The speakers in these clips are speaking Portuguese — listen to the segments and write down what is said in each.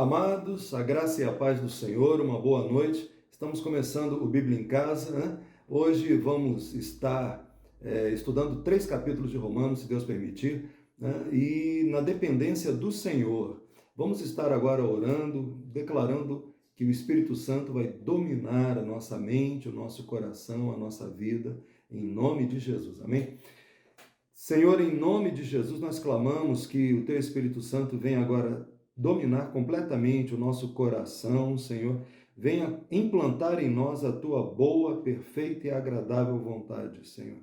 Amados, a graça e a paz do Senhor, uma boa noite. Estamos começando o Bíblia em Casa, né? Hoje vamos estar estudando 3 capítulos de Romanos, se Deus permitir, né? E na dependência do Senhor. Vamos estar agora orando, declarando que o Espírito Santo vai dominar a nossa mente, o nosso coração, a nossa vida, em nome de Jesus. Amém? Senhor, em nome de Jesus, nós clamamos que o Teu Espírito Santo venha agora dominar completamente o nosso coração, Senhor. Venha implantar em nós a Tua boa, perfeita e agradável vontade, Senhor.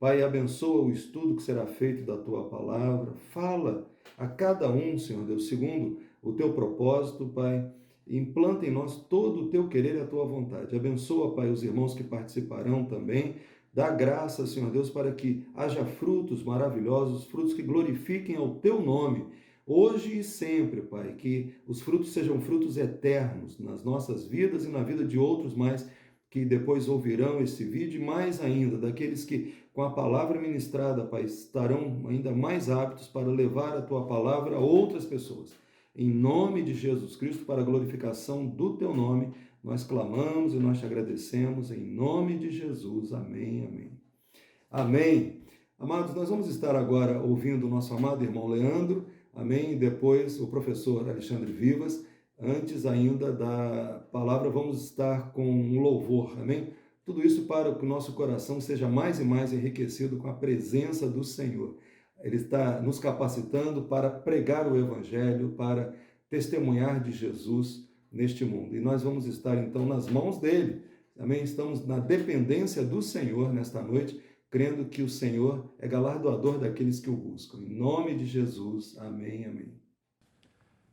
Pai, abençoa o estudo que será feito da Tua palavra. Fala a cada um, Senhor Deus, segundo o Teu propósito, Pai. Implanta em nós todo o Teu querer e a Tua vontade. Abençoa, Pai, os irmãos que participarão também. Dá graça, Senhor Deus, para que haja frutos maravilhosos, frutos que glorifiquem ao Teu nome, hoje e sempre, Pai, que os frutos sejam frutos eternos nas nossas vidas e na vida de outros mais que depois ouvirão esse vídeo, e mais ainda, daqueles que com a palavra ministrada, Pai, estarão ainda mais aptos para levar a Tua palavra a outras pessoas. Em nome de Jesus Cristo, para a glorificação do Teu nome, nós clamamos e nós te agradecemos em nome de Jesus. Amém, amém. Amém. Amados, nós vamos estar agora ouvindo o nosso amado irmão Leandro, amém, e depois o professor Alexandre Vivas. Antes ainda da palavra, vamos estar com um louvor, amém? Tudo isso para que o nosso coração seja mais e mais enriquecido com a presença do Senhor. Ele está nos capacitando para pregar o Evangelho, para testemunhar de Jesus neste mundo. E nós vamos estar então nas mãos dele. Amém? Estamos na dependência do Senhor nesta noite, crendo que o Senhor é galardoador daqueles que o buscam. Em nome de Jesus, amém, amém.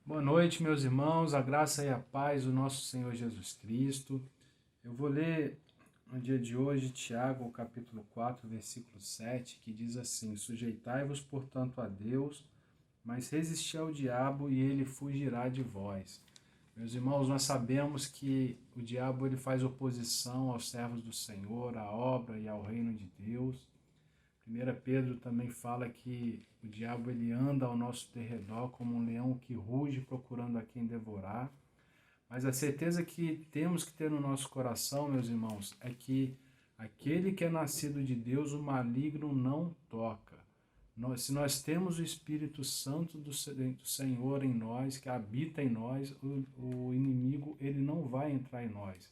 Boa noite, meus irmãos, a graça e a paz do nosso Senhor Jesus Cristo. Eu vou ler no dia de hoje Tiago, capítulo 4, versículo 7, que diz assim: Sujeitai-vos, portanto, a Deus, mas resisti ao diabo e ele fugirá de vós. Meus irmãos, nós sabemos que o diabo ele faz oposição aos servos do Senhor, à obra e ao reino de Deus. 1 Pedro também fala que o diabo ele anda ao nosso derredor como um leão que ruge procurando a quem devorar. Mas a certeza que temos que ter no nosso coração, meus irmãos, é que aquele que é nascido de Deus, o maligno não toca. Se nós temos o Espírito Santo do Senhor em nós, que habita em nós, o inimigo ele não vai entrar em nós.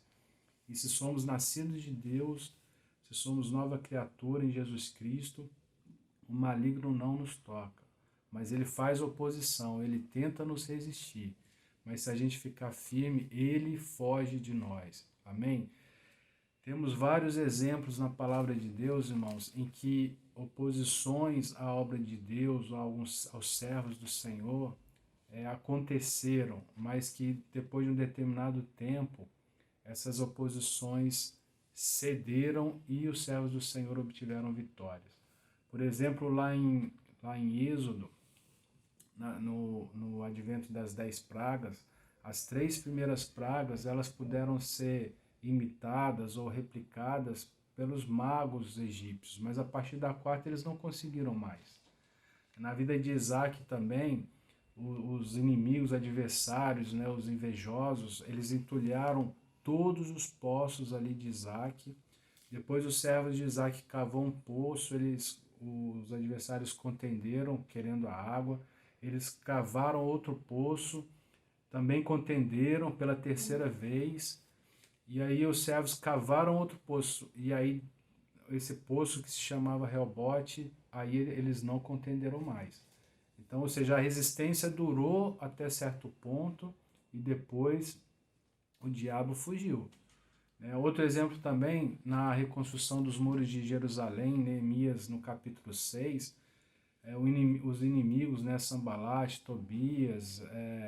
E se somos nascidos de Deus, se somos nova criatura em Jesus Cristo, o maligno não nos toca. Mas ele faz oposição, ele tenta nos resistir. Mas se a gente ficar firme, ele foge de nós. Amém? Temos vários exemplos na palavra de Deus, irmãos, em que oposições à obra de Deus, aos servos do Senhor, aconteceram, mas que depois de um determinado tempo, essas oposições cederam e os servos do Senhor obtiveram vitórias. Por exemplo, lá em Êxodo, no advento das 10 pragas, as 3 primeiras pragas elas puderam ser imitadas ou replicadas pelos magos egípcios, mas a partir da 4ª eles não conseguiram mais. Na vida de Isaac também, os inimigos, adversários, né, os invejosos, eles entulharam todos os poços ali de Isaac. Depois os servos de Isaac cavou um poço, os adversários contenderam, querendo a água. Eles cavaram outro poço, também contenderam pela 3ª vez. E aí os servos cavaram outro poço. E aí esse poço que se chamava Reobote, aí eles não contenderam mais. Então, ou seja, a resistência durou até certo ponto e depois o diabo fugiu. Outro exemplo também, na reconstrução dos muros de Jerusalém, Neemias no capítulo 6, os inimigos, Sanbalate, Tobias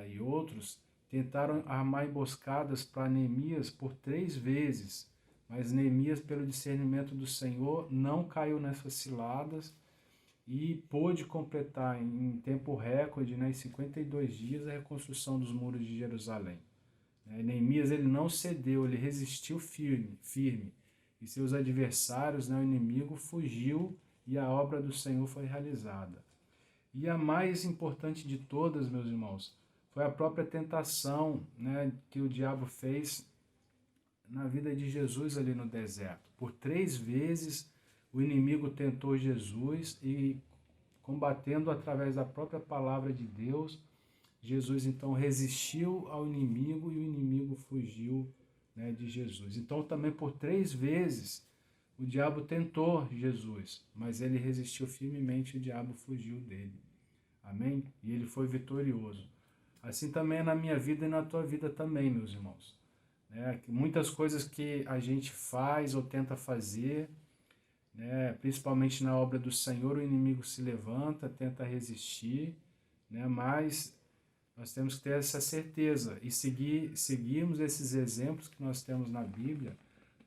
e outros, tentaram armar emboscadas para Neemias por 3 vezes, mas Neemias, pelo discernimento do Senhor, não caiu nessas ciladas e pôde completar em tempo recorde, em 52 dias, a reconstrução dos muros de Jerusalém. Neemias ele não cedeu, ele resistiu firme. E seus adversários, o inimigo, fugiu e a obra do Senhor foi realizada. E a mais importante de todas, meus irmãos, foi a própria tentação, né, que o diabo fez na vida de Jesus ali no deserto. Por 3 vezes o inimigo tentou Jesus e, combatendo através da própria palavra de Deus, Jesus então resistiu ao inimigo e o inimigo fugiu, né, de Jesus. Então também por 3 vezes o diabo tentou Jesus, mas ele resistiu firmemente e o diabo fugiu dele. Amém? E ele foi vitorioso. Assim também é na minha vida e na tua vida também, meus irmãos. Muitas coisas que a gente faz ou tenta fazer, né, principalmente na obra do Senhor, o inimigo se levanta, tenta resistir, né, mas nós temos que ter essa certeza e seguirmos esses exemplos que nós temos na Bíblia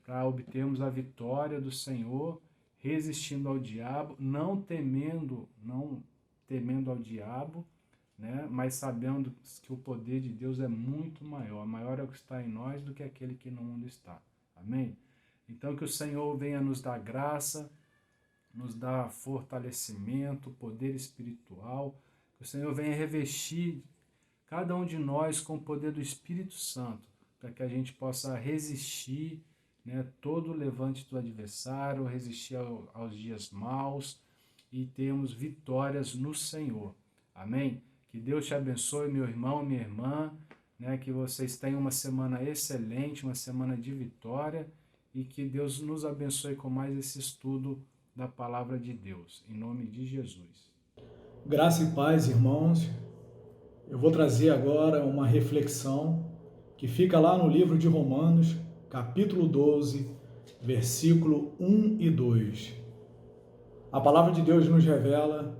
para obtermos a vitória do Senhor, resistindo ao diabo, não temendo ao diabo, né? Mas sabendo que o poder de Deus é muito maior é o que está em nós do que aquele que no mundo está. Amém? Então que o Senhor venha nos dar graça, nos dar fortalecimento, poder espiritual, que o Senhor venha revestir cada um de nós com o poder do Espírito Santo, para que a gente possa resistir, né, todo o levante do adversário, resistir aos dias maus e termos vitórias no Senhor. Amém? Que Deus te abençoe, meu irmão, minha irmã, né, que vocês tenham uma semana excelente, uma semana de vitória e que Deus nos abençoe com mais esse estudo da palavra de Deus, em nome de Jesus. Graça e paz, irmãos. Eu vou trazer agora uma reflexão que fica lá no livro de Romanos, capítulo 12, versículo 1 e 2. A palavra de Deus nos revela: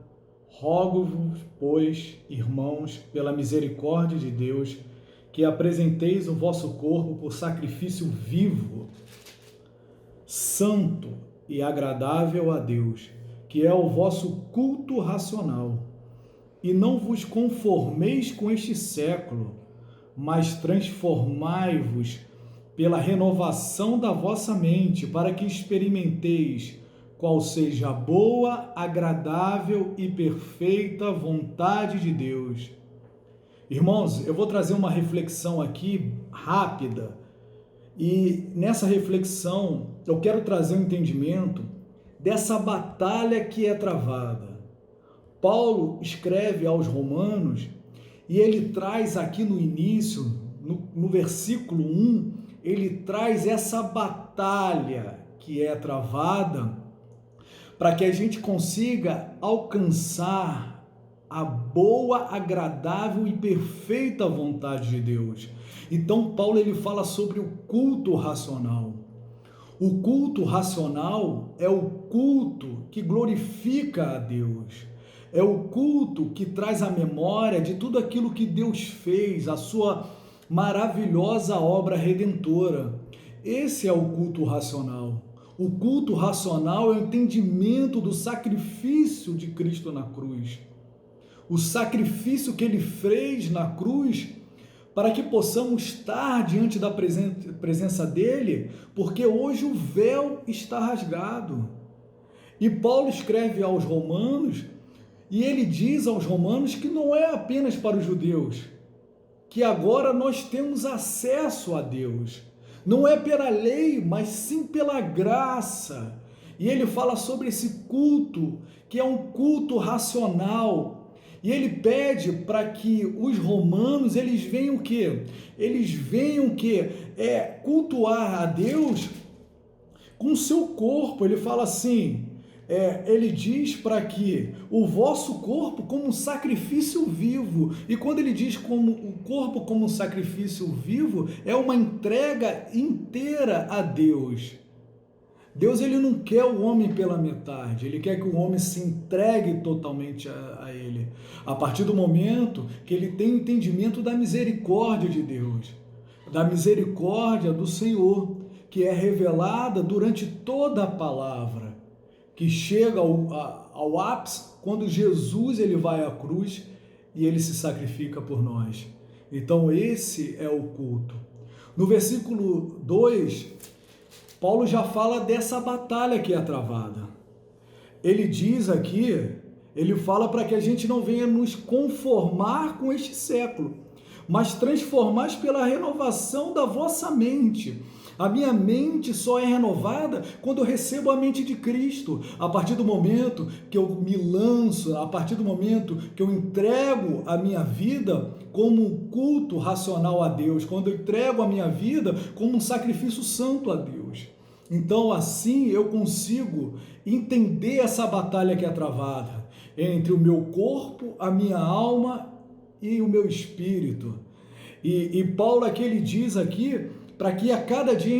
rogo-vos, pois, irmãos, pela misericórdia de Deus, que apresenteis o vosso corpo por sacrifício vivo, santo e agradável a Deus, que é o vosso culto racional. E não vos conformeis com este século, mas transformai-vos pela renovação da vossa mente, para que experimenteis qual seja a boa, agradável e perfeita vontade de Deus. Irmãos, eu vou trazer uma reflexão aqui rápida, e nessa reflexão eu quero trazer um entendimento dessa batalha que é travada. Paulo escreve aos Romanos e ele traz aqui no início, no versículo 1, ele traz essa batalha que é travada para que a gente consiga alcançar a boa, agradável e perfeita vontade de Deus. Então Paulo ele fala sobre o culto racional. O culto racional é o culto que glorifica a Deus. É o culto que traz a memória de tudo aquilo que Deus fez, a sua maravilhosa obra redentora. Esse é o culto racional. O culto racional é o entendimento do sacrifício de Cristo na cruz. O sacrifício que ele fez na cruz para que possamos estar diante da presença dele, porque hoje o véu está rasgado. E Paulo escreve aos Romanos, e ele diz aos Romanos que não é apenas para os judeus, que agora nós temos acesso a Deus. Não é pela lei, mas sim pela graça. E ele fala sobre esse culto, que é um culto racional. E ele pede para que os romanos, eles venham o quê? Eles venham o quê? Cultuar a Deus com o seu corpo. Ele fala assim, ele diz para que o vosso corpo como um sacrifício vivo. E quando ele diz como o corpo como um sacrifício vivo, é uma entrega inteira a Deus. Deus ele não quer o homem pela metade, ele quer que o homem se entregue totalmente a ele. A partir do momento que ele tem o entendimento da misericórdia de Deus, da misericórdia do Senhor, que é revelada durante toda a palavra, que chega ao ápice quando Jesus ele vai à cruz e ele se sacrifica por nós. Então esse é o culto. No versículo 2, Paulo já fala dessa batalha que é travada. Ele diz aqui, ele fala para que a gente não venha nos conformar com este século. mas transformais pela renovação da vossa mente. A minha mente só é renovada quando eu recebo a mente de Cristo. A partir do momento que eu me lanço, a partir do momento que eu entrego a minha vida como um culto racional a Deus, quando eu entrego a minha vida como um sacrifício santo a Deus. Então, assim eu consigo entender essa batalha que é travada entre o meu corpo, a minha alma e o meu espírito. E Paulo aqui, ele diz aqui, para que a cada dia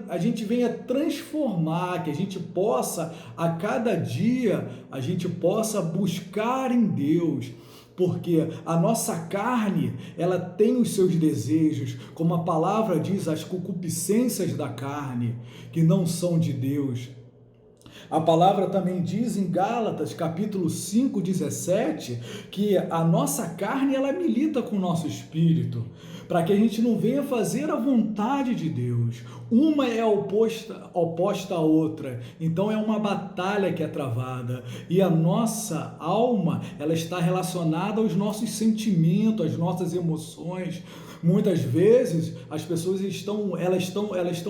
a gente venha transformar, que a gente possa, a cada dia, a gente possa buscar em Deus, porque a nossa carne, ela tem os seus desejos, como a palavra diz, as concupiscências da carne, que não são de Deus. A palavra também diz em Gálatas, capítulo 5, 17, que a nossa carne, ela milita com o nosso espírito, para que a gente não venha fazer a vontade de Deus. Uma é oposta à outra, então é uma batalha que é travada. E a nossa alma, ela está relacionada aos nossos sentimentos, às nossas emoções. Muitas vezes as pessoas estão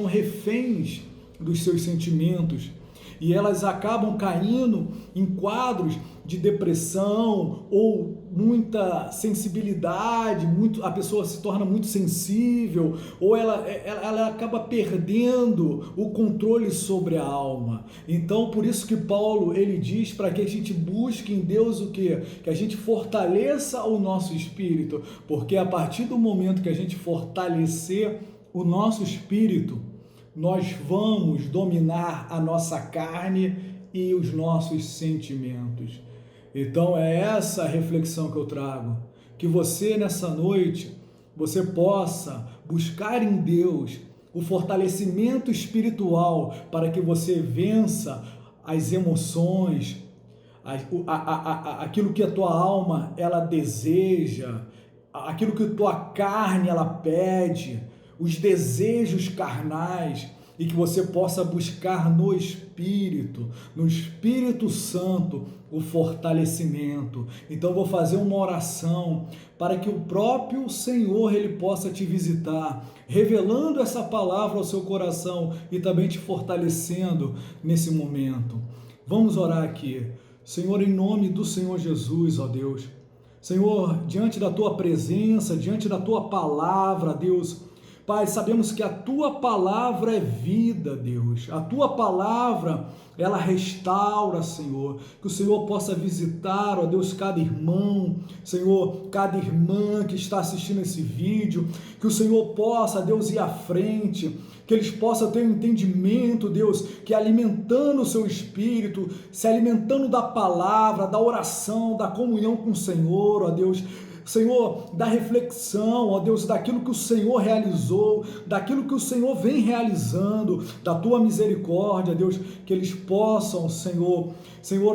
reféns dos seus sentimentos, e elas acabam caindo em quadros de depressão ou muita sensibilidade, a pessoa se torna muito sensível, ou ela acaba perdendo o controle sobre a alma. Então, por isso que Paulo, ele diz para que a gente busque em Deus o quê? Que a gente fortaleça o nosso espírito, porque a partir do momento que a gente fortalecer o nosso espírito, nós vamos dominar a nossa carne e os nossos sentimentos. Então é essa a reflexão que eu trago, que você nessa noite, você possa buscar em Deus o fortalecimento espiritual para que você vença as emoções, aquilo que a tua alma ela deseja, aquilo que a tua carne ela pede, os desejos carnais, e que você possa buscar no Espírito Santo, o fortalecimento. Então vou fazer uma oração para que o próprio Senhor ele possa te visitar, revelando essa palavra ao seu coração e também te fortalecendo nesse momento. Vamos orar aqui. Senhor, em nome do Senhor Jesus, ó Deus. Senhor, diante da tua presença, diante da tua palavra, Deus, Pai, sabemos que a Tua palavra é vida, Deus. A Tua palavra, ela restaura, Senhor. Que o Senhor possa visitar, ó Deus, cada irmão, Senhor, cada irmã que está assistindo esse vídeo. Que o Senhor possa, Deus, ir à frente. Que eles possam ter um entendimento, Deus, que alimentando o seu espírito, se alimentando da palavra, da oração, da comunhão com o Senhor, ó Deus, Senhor, da reflexão, ó Deus, daquilo que o Senhor realizou, daquilo que o Senhor vem realizando, da Tua misericórdia, Deus, que eles possam, Senhor,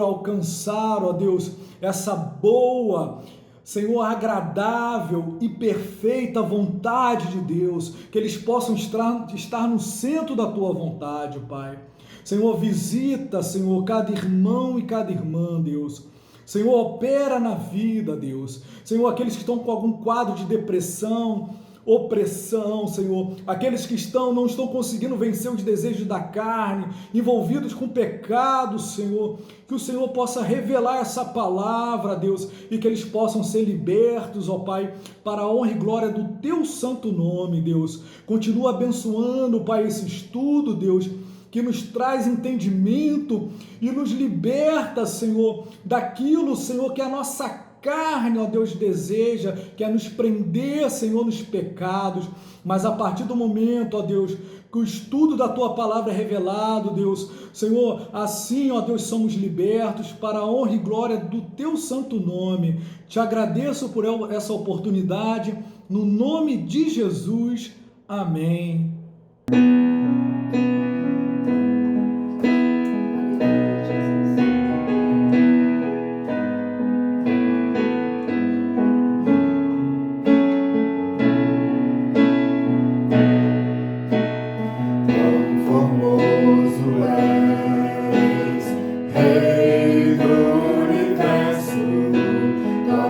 alcançar, ó Deus, essa boa, Senhor, agradável e perfeita vontade de Deus, que eles possam estar no centro da Tua vontade, Pai. Senhor, visita, Senhor, cada irmão e cada irmã, Deus. Senhor, opera na vida, Deus. Senhor, aqueles que estão com algum quadro de depressão, opressão, Senhor, aqueles que não estão conseguindo vencer os desejos da carne, envolvidos com pecado, Senhor, que o Senhor possa revelar essa palavra, Deus, e que eles possam ser libertos, ó Pai, para a honra e glória do Teu santo nome, Deus. Continua abençoando, Pai, esse estudo, Deus, que nos traz entendimento e nos liberta, Senhor, daquilo, Senhor, que a nossa carne, ó Deus, deseja, que é nos prender, Senhor, nos pecados. Mas a partir do momento, ó Deus, que o estudo da Tua palavra é revelado, Deus, Senhor, assim, ó Deus, somos libertos para a honra e glória do Teu santo nome. Te agradeço por essa oportunidade, no nome de Jesus. Amém.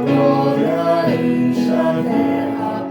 Glória enche a terra.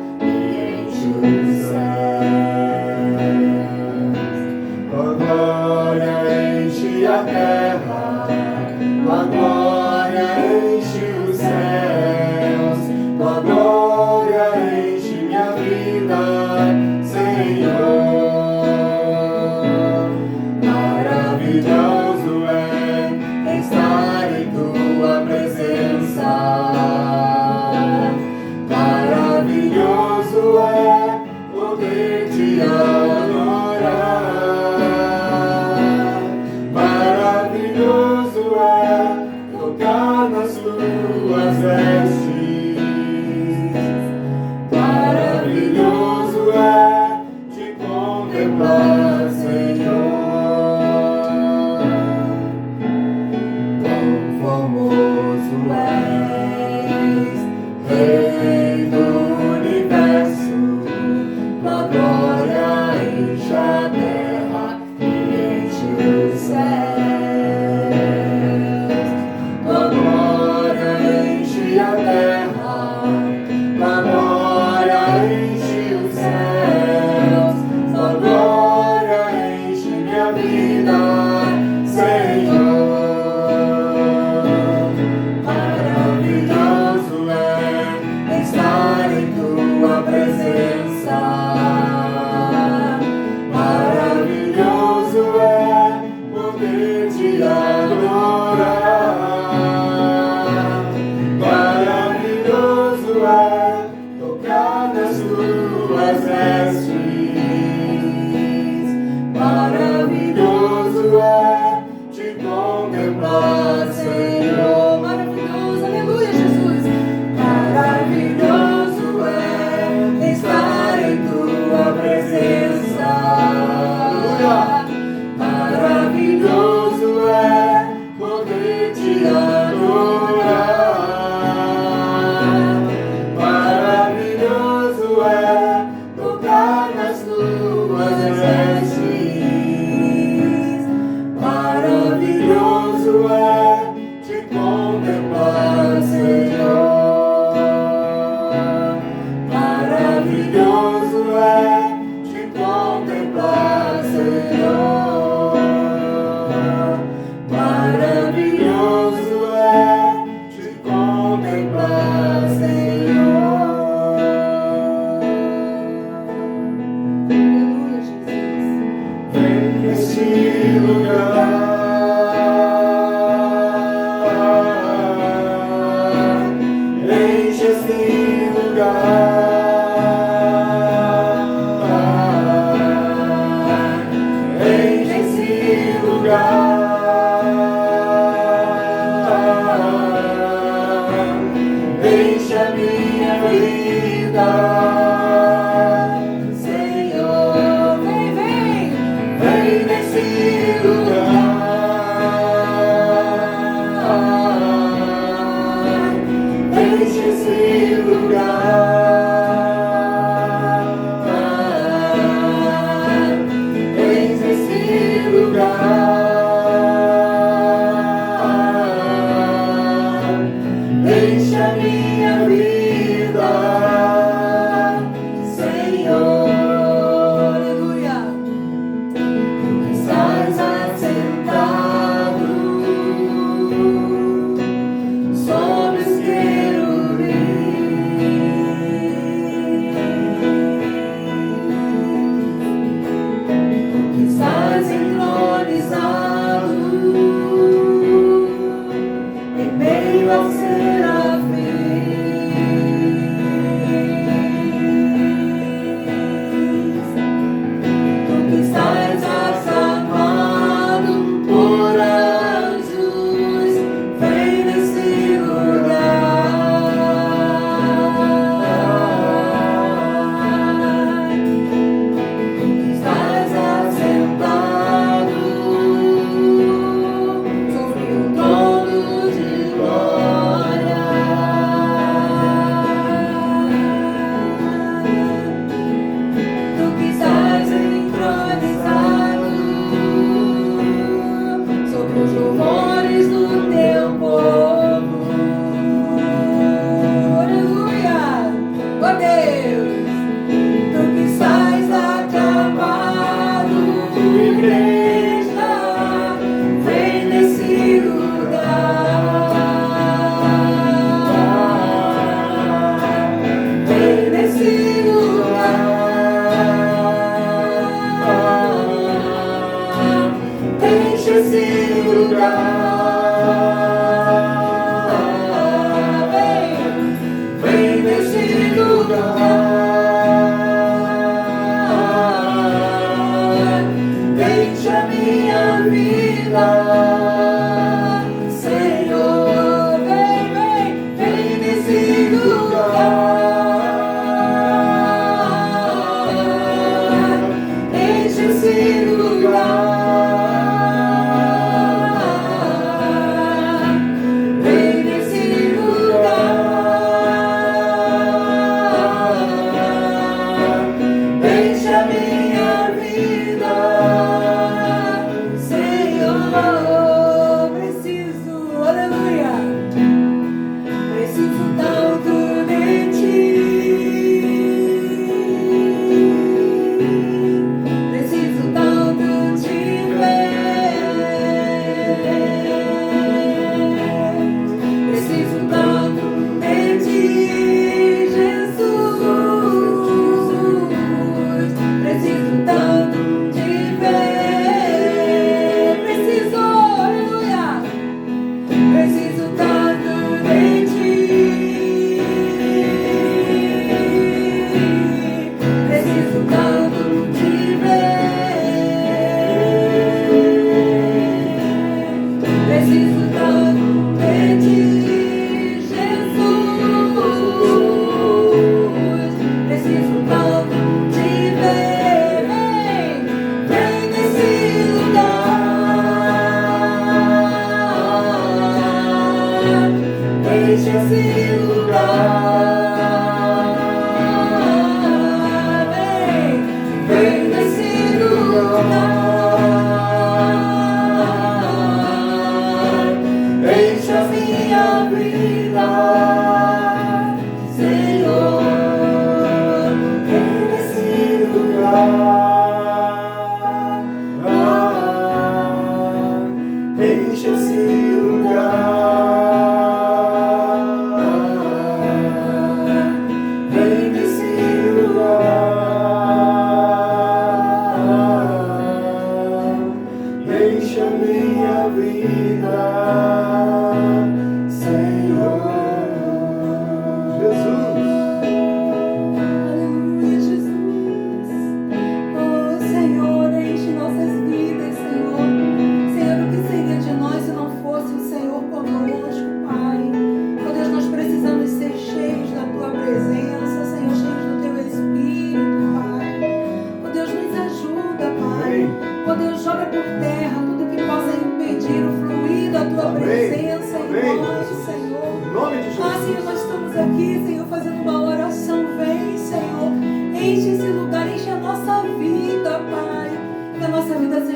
Preciso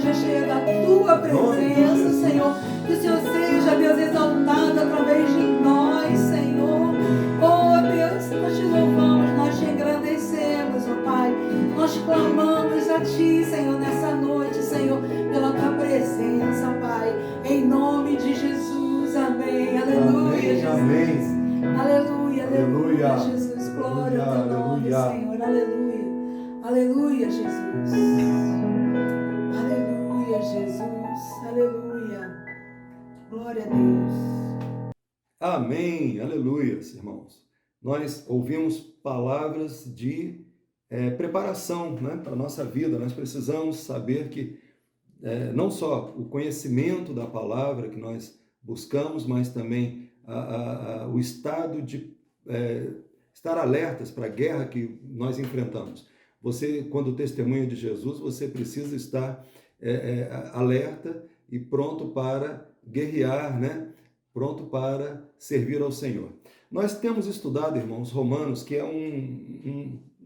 seja cheia da tua presença, Senhor. Que o Senhor seja, Deus, exaltado através de nós, Senhor. Oh, Deus, nós te louvamos, nós te engrandecemos, oh Pai. Nós clamamos a Ti, Senhor, nessa noite, Senhor, pela Tua presença, Pai. Em nome de Jesus, amém. Aleluia, Jesus. Amém. Aleluia, aleluia, Aleluia. Jesus. Glória ao Teu nome, Aleluia. Senhor. Aleluia. Aleluia, Jesus. Aleluia, Jesus. Aleluia. Glória a Deus. Amém, aleluia, irmãos. Nós ouvimos palavras de preparação, né, para a nossa vida. Nós precisamos saber que não só o conhecimento da palavra que nós buscamos, mas também o estado de estar alertas para a guerra que nós enfrentamos. Você, quando testemunha de Jesus, você precisa estar alerta e pronto para guerrear, né? Pronto para servir ao Senhor. Nós temos estudado, irmãos, Romanos, que é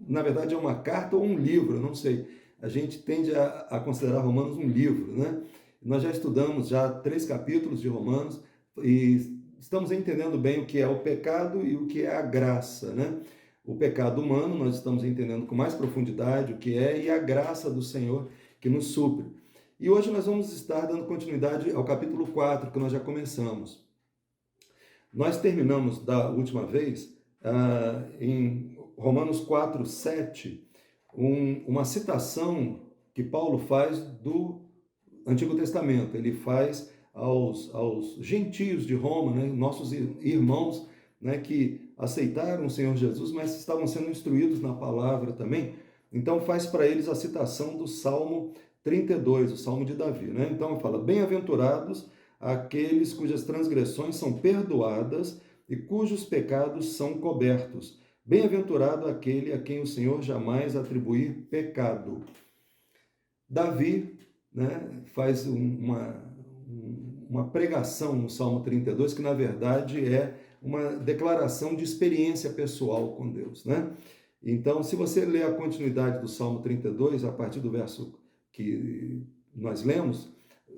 na verdade é uma carta ou um livro, eu não sei. A gente tende a considerar Romanos um livro, né? Nós já estudamos 3 capítulos de Romanos e estamos entendendo bem o que é o pecado e o que é a graça, né? O pecado humano nós estamos entendendo com mais profundidade o que é, e a graça do Senhor que nos supre. E hoje nós vamos estar dando continuidade ao capítulo 4, que nós já começamos. Nós terminamos da última vez em Romanos 4, 7, uma citação que Paulo faz do Antigo Testamento. Ele faz aos gentios de Roma, né, nossos irmãos, né, que aceitaram o Senhor Jesus, mas estavam sendo instruídos na palavra também. Então faz para eles a citação do Salmo 32, o Salmo de Davi, né? Então fala: bem-aventurados aqueles cujas transgressões são perdoadas e cujos pecados são cobertos. Bem-aventurado aquele a quem o Senhor jamais atribuir pecado. Davi, né, faz uma pregação no Salmo 32, que na verdade é uma declaração de experiência pessoal com Deus, né? Então, se você ler a continuidade do Salmo 32, a partir do verso que nós lemos,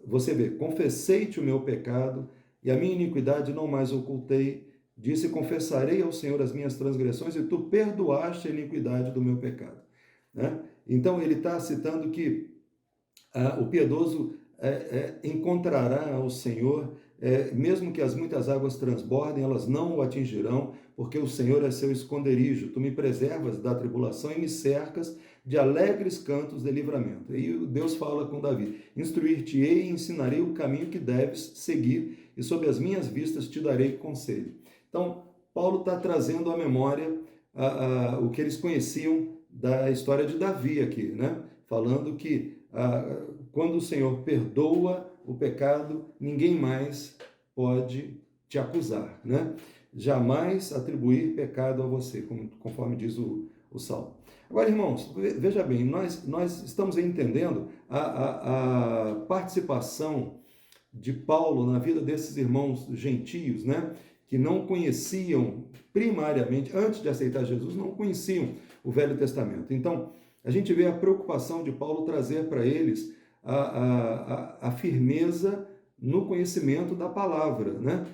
você vê: confessei-te o meu pecado e a minha iniquidade não mais ocultei. Disse: confessarei ao Senhor as minhas transgressões e tu perdoaste a iniquidade do meu pecado, né? Então, ele está citando que o piedoso encontrará o Senhor, mesmo que as muitas águas transbordem, elas não o atingirão, porque o Senhor é seu esconderijo. Tu me preservas da tribulação e me cercas de alegres cantos de livramento. E Deus fala com Davi: instruir-te-ei e ensinarei o caminho que deves seguir, e sob as minhas vistas te darei conselho. Então, Paulo está trazendo à memória o que eles conheciam da história de Davi aqui, né? Falando que quando o Senhor perdoa o pecado, ninguém mais pode te acusar, né? Jamais atribuir pecado a você, conforme diz o Salmo. Agora, irmãos, veja bem, nós estamos entendendo a participação de Paulo na vida desses irmãos gentios, né? Que não conheciam primariamente, antes de aceitar Jesus, não conheciam o Velho Testamento. Então, a gente vê a preocupação de Paulo trazer para eles a firmeza no conhecimento da palavra, né?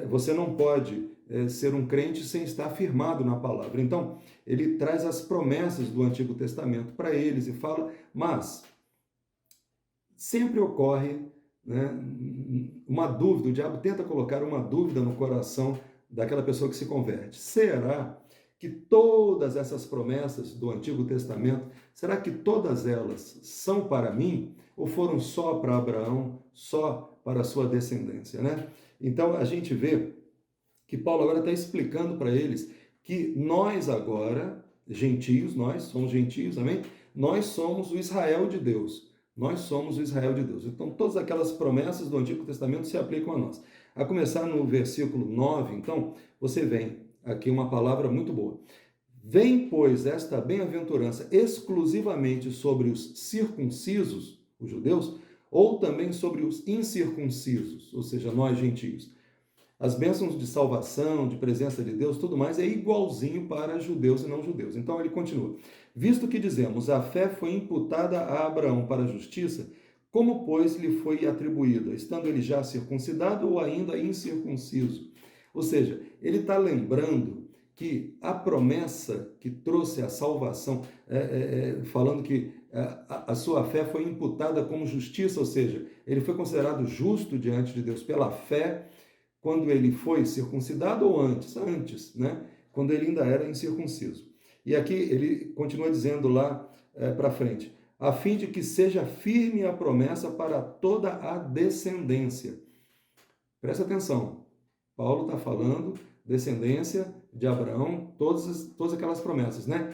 Você não pode ser um crente sem estar firmado na palavra. Então, ele traz as promessas do Antigo Testamento para eles e fala: mas sempre ocorre, né, uma dúvida, o diabo tenta colocar uma dúvida no coração daquela pessoa que se converte. Será que todas essas promessas do Antigo Testamento, será que todas elas são para mim? Ou foram só para Abraão, só para a sua descendência, né? Então, a gente vê que Paulo agora está explicando para eles que nós agora, gentios, nós somos gentios, amém? Nós somos o Israel de Deus. Nós somos o Israel de Deus. Então, todas aquelas promessas do Antigo Testamento se aplicam a nós. A começar no versículo 9, então, você vem aqui uma palavra muito boa. Vem, pois, esta bem-aventurança exclusivamente sobre os circuncisos, os judeus, ou também sobre os incircuncisos, ou seja, nós gentios. As bênçãos de salvação, de presença de Deus, tudo mais é igualzinho para judeus e não judeus. Então ele continua: visto que dizemos, a fé foi imputada a Abraão para a justiça, Como, pois, lhe foi atribuída? Estando ele já circuncidado ou ainda incircunciso? Ou seja, ele está lembrando que a promessa que trouxe a salvação, falando que a sua fé foi imputada como justiça, ou seja, ele foi considerado justo diante de Deus pela fé, quando ele foi circuncidado ou antes? Antes, né? Quando ele ainda era incircunciso. E aqui ele continua dizendo lá para frente, a fim de que seja firme a promessa para toda a descendência. Presta atenção, Paulo está falando descendência de Abraão, todas aquelas promessas, né?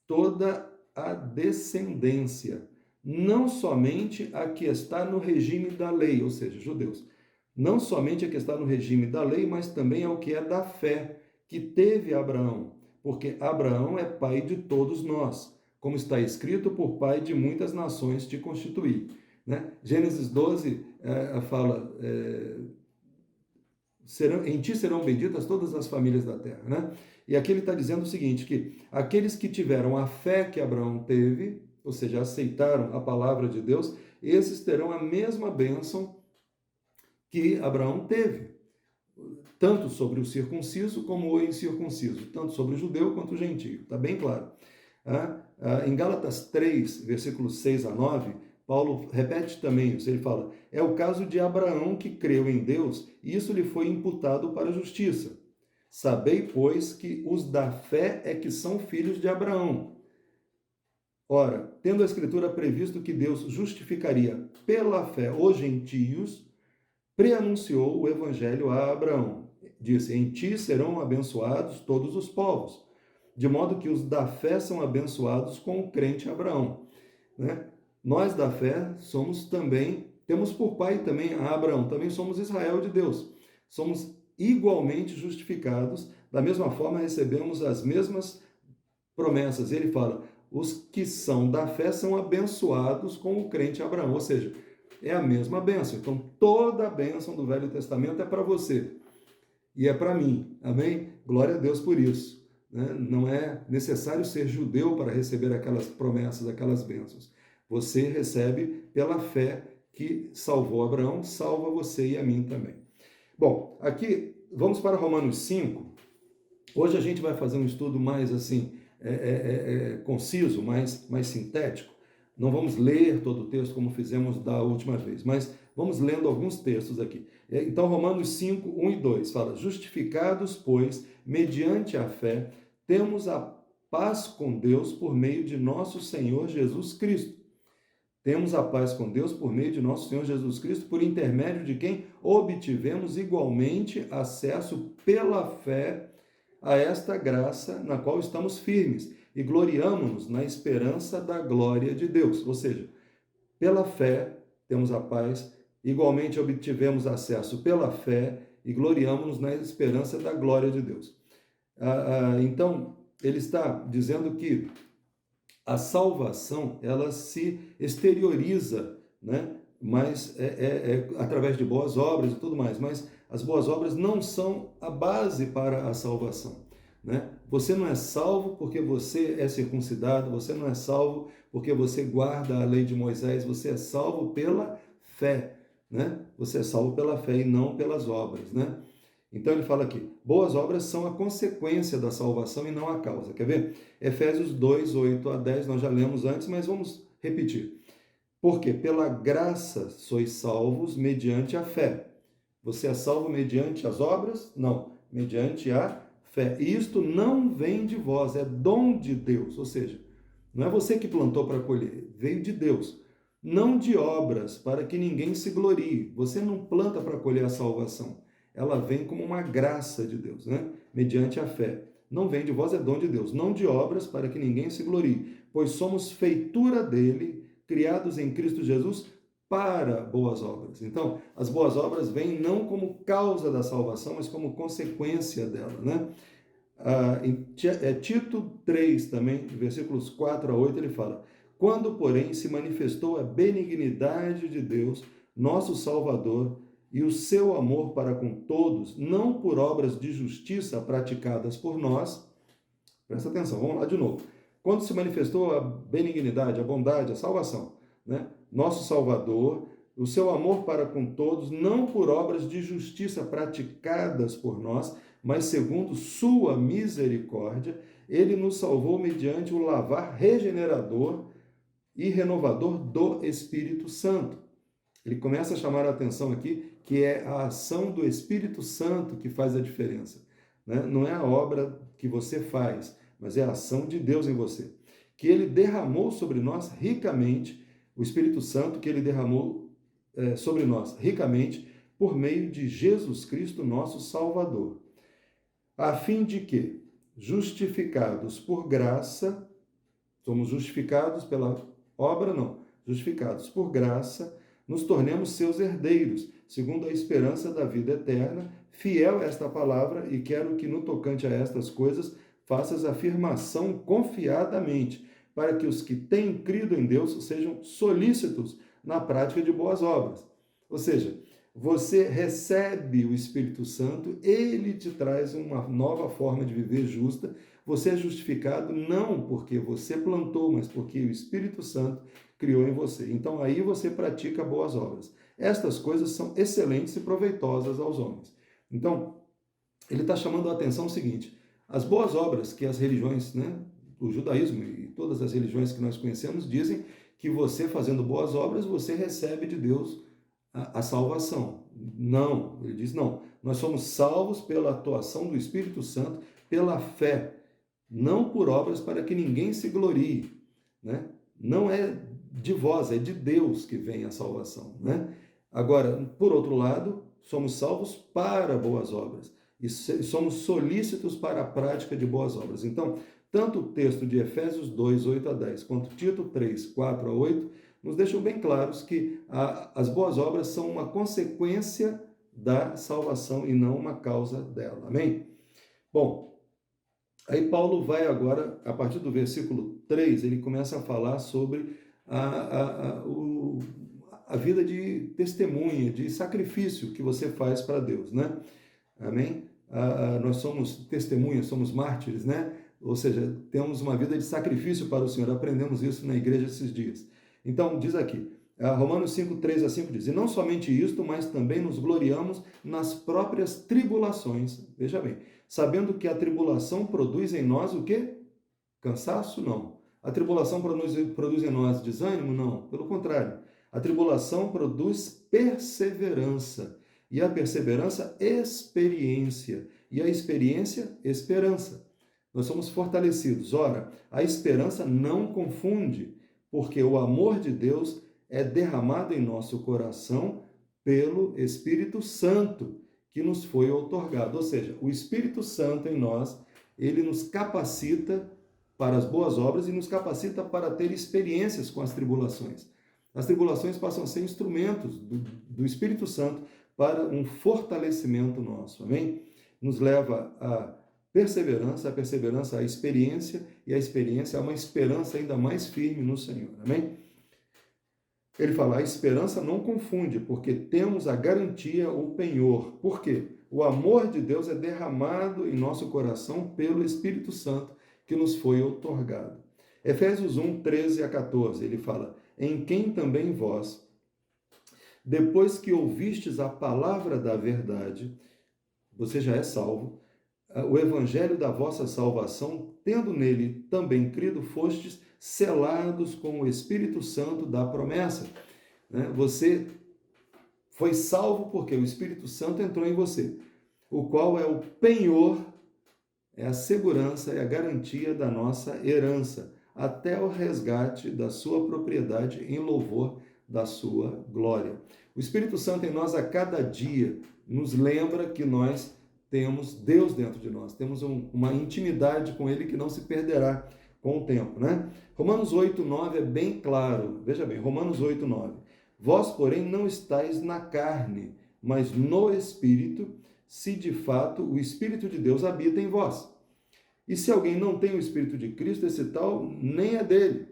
Toda a descendência, não somente a que está no regime da lei, ou seja, judeus, não somente a que está no regime da lei, mas também ao que é da fé, que teve Abraão, porque Abraão é pai de todos nós, como está escrito, por pai de muitas nações te constituí. Né? Gênesis 12 fala, em ti serão benditas todas as famílias da terra. Né? E aqui ele está dizendo o seguinte, que aqueles que tiveram a fé que Abraão teve, ou seja, aceitaram a palavra de Deus, esses terão a mesma bênção que Abraão teve, tanto sobre o circunciso como o incircunciso, tanto sobre o judeu quanto o gentio, está bem claro. Em Gálatas 3, versículos 6 a 9, Paulo repete também isso, ele fala, é o caso de Abraão que creu em Deus, e isso lhe foi imputado para a justiça. Sabei, pois, que os da fé é que são filhos de Abraão. Ora, tendo a Escritura previsto que Deus justificaria pela fé os gentios, preanunciou o evangelho a Abraão. Disse, em ti serão abençoados todos os povos, de modo que os da fé são abençoados com o crente Abraão. Né? Nós da fé somos também, temos por pai também a Abraão, também somos Israel de Deus. Somos igualmente justificados, da mesma forma recebemos as mesmas promessas. Ele fala, os que são da fé são abençoados com o crente Abraão, ou seja, é a mesma bênção. Então, toda a bênção do Velho Testamento é para você e é para mim, amém? Glória a Deus por isso. Né? Não é necessário ser judeu para receber aquelas promessas, aquelas bênçãos. Você recebe pela fé que salvou Abraão, salva você e a mim também. Bom, aqui vamos para Romanos 5. Hoje a gente vai fazer um estudo mais assim, conciso, mais sintético. Não vamos ler todo o texto como fizemos da última vez, mas vamos lendo alguns textos aqui. Então, Romanos 5, 1 e 2 fala, justificados, pois, mediante a fé, temos a paz com Deus por meio de nosso Senhor Jesus Cristo. Temos a paz com Deus por meio de nosso Senhor Jesus Cristo, por intermédio de quem obtivemos igualmente acesso pela fé a esta graça na qual estamos firmes e gloriamo-nos na esperança da glória de Deus. Ou seja, pela fé temos a paz, igualmente obtivemos acesso pela fé e gloriamo-nos na esperança da glória de Deus. Então, ele está dizendo que a salvação, ela se exterioriza, né? Mas através de boas obras e tudo mais, mas as boas obras não são a base para a salvação, né? Você não é salvo porque você é circuncidado, você não é salvo porque você guarda a lei de Moisés, você é salvo pela fé, né? Você é salvo pela fé e não pelas obras, né? Então ele fala aqui, boas obras são a consequência da salvação e não a causa. Quer ver? Efésios 2, 8 a 10, nós já lemos antes, mas vamos repetir. Porque pela graça sois salvos mediante a fé. Você é salvo mediante as obras? Não, mediante a fé. E isto não vem de vós, é dom de Deus. Ou seja, não é você que plantou para colher, veio de Deus. Não de obras, para que ninguém se glorie. Você não planta para colher a salvação. Ela vem como uma graça de Deus, né? Mediante a fé. Não vem de vós, é dom de Deus. Não de obras, para que ninguém se glorie. Pois somos feitura dele, criados em Cristo Jesus, para boas obras. Então, as boas obras vêm não como causa da salvação, mas como consequência dela, né? Em Tito 3 também, versículos 4 a 8, ele fala, quando, porém, se manifestou a benignidade de Deus, nosso Salvador, e o seu amor para com todos, não por obras de justiça praticadas por nós, presta atenção, vamos lá de novo. quando se manifestou a benignidade, a bondade, a salvação, né? Nosso Salvador, o seu amor para com todos, não por obras de justiça praticadas por nós, mas segundo sua misericórdia, ele nos salvou mediante o lavar regenerador e renovador do Espírito Santo. Ele começa a chamar a atenção aqui que é a ação do Espírito Santo que faz a diferença, né? Não é a obra que você faz, mas é a ação de Deus em você. Que ele derramou sobre nós ricamente, o Espírito Santo que ele derramou sobre nós ricamente por meio de Jesus Cristo, nosso Salvador, a fim de que, justificados por graça, somos justificados pela obra, não, justificados por graça, nos tornemos seus herdeiros, segundo a esperança da vida eterna. Fiel esta palavra, e quero que no tocante a estas coisas faças afirmação confiadamente, para que os que têm crido em Deus sejam solícitos na prática de boas obras. Ou seja, você recebe o Espírito Santo, ele te traz uma nova forma de viver justa. Você é justificado não porque você plantou, mas porque o Espírito Santo criou em você. Então aí você pratica boas obras. Estas coisas são excelentes e proveitosas aos homens. Então, ele está chamando a atenção o seguinte: as boas obras que as religiões, né, o judaísmo e todas as religiões que nós conhecemos dizem que você fazendo boas obras, você recebe de Deus a salvação. Não, ele diz não. Nós somos salvos pela atuação do Espírito Santo, pela fé, não por obras para que ninguém se glorie, né? Não é de vós, é de Deus que vem a salvação, né? Agora, por outro lado, somos salvos para boas obras e somos solícitos para a prática de boas obras. Então, tanto o texto de Efésios 2, 8 a 10, quanto Tito 3, 4 a 8, nos deixam bem claros que as boas obras são uma consequência da salvação e não uma causa dela. Amém? Bom, aí Paulo vai agora, a partir do versículo 3, ele começa a falar sobre a vida de testemunha, de sacrifício que você faz para Deus, né? Amém? Nós somos testemunhas, somos mártires, né? Ou seja, temos uma vida de sacrifício para o Senhor. Aprendemos isso na igreja esses dias. Então, diz aqui, Romanos 5, 3 a 5 diz: e não somente isto, mas também nos gloriamos nas próprias tribulações. Veja bem, sabendo que a tribulação produz em nós o quê? Cansaço? Não. A tribulação produz em nós desânimo? Não. Pelo contrário, a tribulação produz perseverança. E a perseverança, experiência. E a experiência, esperança. Nós somos fortalecidos. Ora, a esperança não confunde, porque o amor de Deus é derramado em nosso coração pelo Espírito Santo, que nos foi outorgado. Ou seja, o Espírito Santo em nós, ele nos capacita para as boas obras e nos capacita para ter experiências com as tribulações. As tribulações passam a ser instrumentos do Espírito Santo para um fortalecimento nosso. Amém? Nos leva a perseverança, a experiência, e a experiência é uma esperança ainda mais firme no Senhor. Amém? Ele fala, a esperança não confunde, porque temos a garantia, o penhor. Por quê? O amor de Deus é derramado em nosso coração pelo Espírito Santo que nos foi outorgado. Efésios 1, 13 a 14, ele fala, em quem também vós, depois que ouvistes a palavra da verdade, você já é salvo, o evangelho da vossa salvação, tendo nele também crido, fostes selados com o Espírito Santo da promessa. Você foi salvo porque o Espírito Santo entrou em você, o qual é o penhor, é a segurança, é a garantia da nossa herança, até o resgate da sua propriedade em louvor da sua glória. O Espírito Santo em nós a cada dia nos lembra que nós temos Deus dentro de nós, temos uma intimidade com Ele que não se perderá com o tempo, né? Romanos 8, 9 é bem claro, veja bem, Romanos 8, 9. Vós, porém, não estáis na carne, mas no Espírito, se de fato o Espírito de Deus habita em vós. E se alguém não tem o Espírito de Cristo, esse tal nem é dele.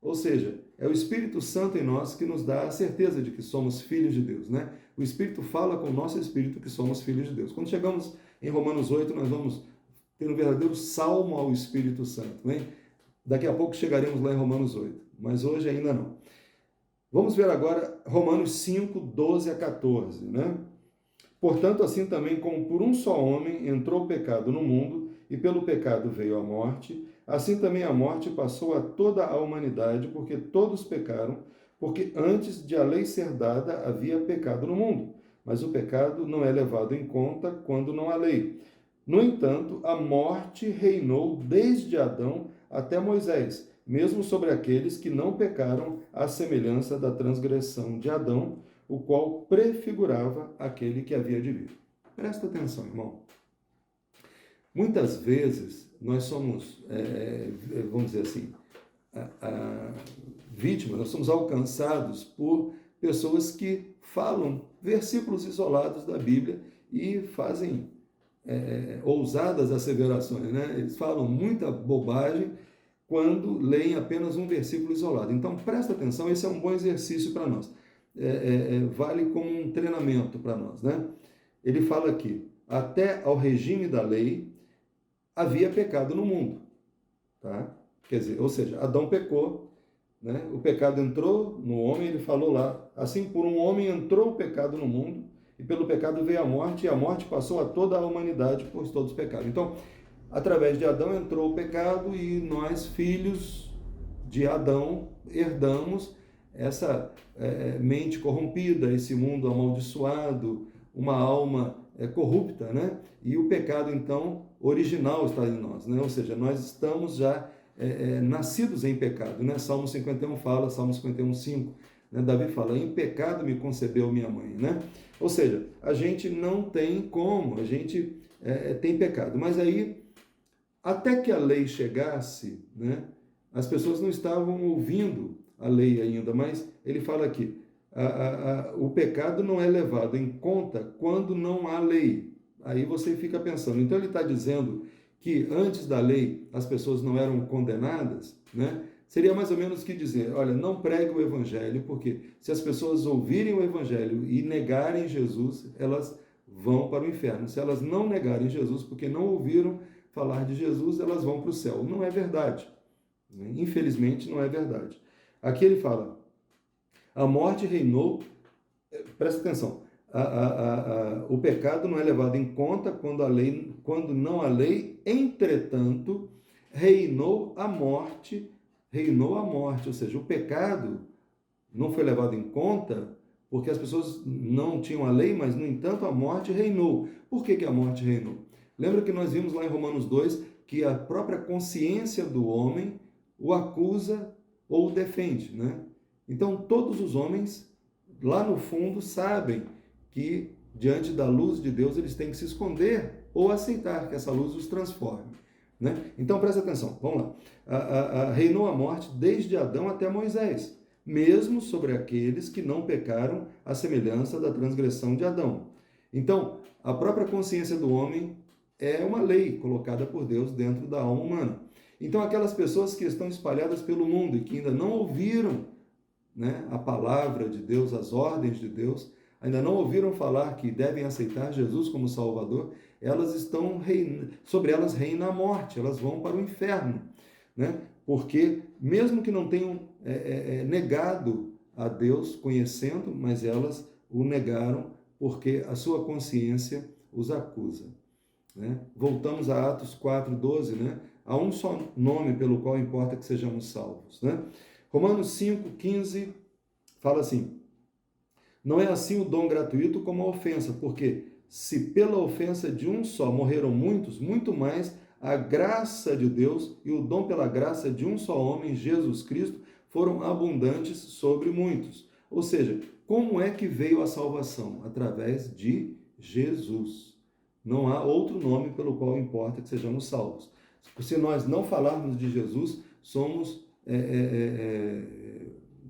Ou seja, é o Espírito Santo em nós que nos dá a certeza de que somos filhos de Deus, né? O Espírito fala com o nosso Espírito que somos filhos de Deus. Quando chegamos em Romanos 8, nós vamos ter um verdadeiro salmo ao Espírito Santo, né? Daqui a pouco chegaremos lá em Romanos 8, mas hoje ainda não. Vamos ver agora Romanos 5, 12 a 14, né? Portanto, assim também como por um só homem entrou o pecado no mundo, e pelo pecado veio a morte, assim também a morte passou a toda a humanidade, porque todos pecaram, porque antes de a lei ser dada havia pecado no mundo, mas o pecado não é levado em conta quando não há lei. No entanto, a morte reinou desde Adão até Moisés, mesmo sobre aqueles que não pecaram, à semelhança da transgressão de Adão, o qual prefigurava aquele que havia de vir. Presta atenção, irmão. Muitas vezes nós somos, vamos dizer assim, vítimas, nós somos alcançados por pessoas que falam versículos isolados da Bíblia e fazem ousadas asseverações, né? Eles falam muita bobagem quando leem apenas um versículo isolado. Então, presta atenção, esse é um bom exercício para nós. Vale como um treinamento para nós, né? Ele fala aqui, até ao regime da lei havia pecado no mundo, tá? Quer dizer, ou seja, Adão pecou, né? O pecado entrou no homem, ele falou lá, assim por um homem entrou o pecado no mundo, e pelo pecado veio a morte, e a morte passou a toda a humanidade, pois todos pecaram. Então, através de Adão entrou o pecado, e nós, filhos de Adão, herdamos essa mente corrompida, esse mundo amaldiçoado, uma alma corrupta, né? E o pecado, então, original está em nós, né? Ou seja, nós estamos já nascidos em pecado, né? Salmo 51 fala, Salmo 51, 5, né? Davi fala, em pecado me concebeu minha mãe, né? Ou seja, a gente não tem como, a gente tem pecado. Mas aí, até que a lei chegasse, né? As pessoas não estavam ouvindo a lei ainda, mas ele fala aqui, o pecado não é levado em conta quando não há lei. Aí você fica pensando, então ele está dizendo que antes da lei as pessoas não eram condenadas, né? Seria mais ou menos que dizer, olha, não pregue o evangelho, porque se as pessoas ouvirem o evangelho e negarem Jesus, elas vão para o inferno. Se elas não negarem Jesus, porque não ouviram falar de Jesus, elas vão para o céu. Não é verdade. Infelizmente, não é verdade. Aqui ele fala, a morte reinou, presta atenção, o pecado não é levado em conta quando não há lei, entretanto, reinou a morte, ou seja, o pecado não foi levado em conta porque as pessoas não tinham a lei, mas, no entanto, a morte reinou. Por que a morte reinou? Lembra que nós vimos lá em Romanos 2 que a própria consciência do homem o acusa ou o defende, né? Então, todos os homens, lá no fundo, sabem que, diante da luz de Deus, eles têm que se esconder ou aceitar que essa luz os transforme, né? Então, presta atenção, vamos lá. Reinou a morte desde Adão até Moisés, mesmo sobre aqueles que não pecaram à semelhança da transgressão de Adão. Então, a própria consciência do homem é uma lei colocada por Deus dentro da alma humana. Então, aquelas pessoas que estão espalhadas pelo mundo e que ainda não ouviram, né, a palavra de Deus, as ordens de Deus, ainda não ouviram falar que devem aceitar Jesus como Salvador, elas estão sobre elas reina a morte, elas vão para o inferno, né? Porque mesmo que não tenham negado a Deus conhecendo, mas elas o negaram porque a sua consciência os acusa, né? Voltamos a Atos 4:12, né? Há um só nome pelo qual importa que sejamos salvos, né? Romanos 5:15 fala assim, não é assim o dom gratuito como a ofensa, porque se pela ofensa de um só morreram muitos, muito mais a graça de Deus e o dom pela graça de um só homem, Jesus Cristo, foram abundantes sobre muitos. Ou seja, como é que veio a salvação? Através de Jesus. Não há outro nome pelo qual importa que sejamos salvos. Se nós não falarmos de Jesus, somos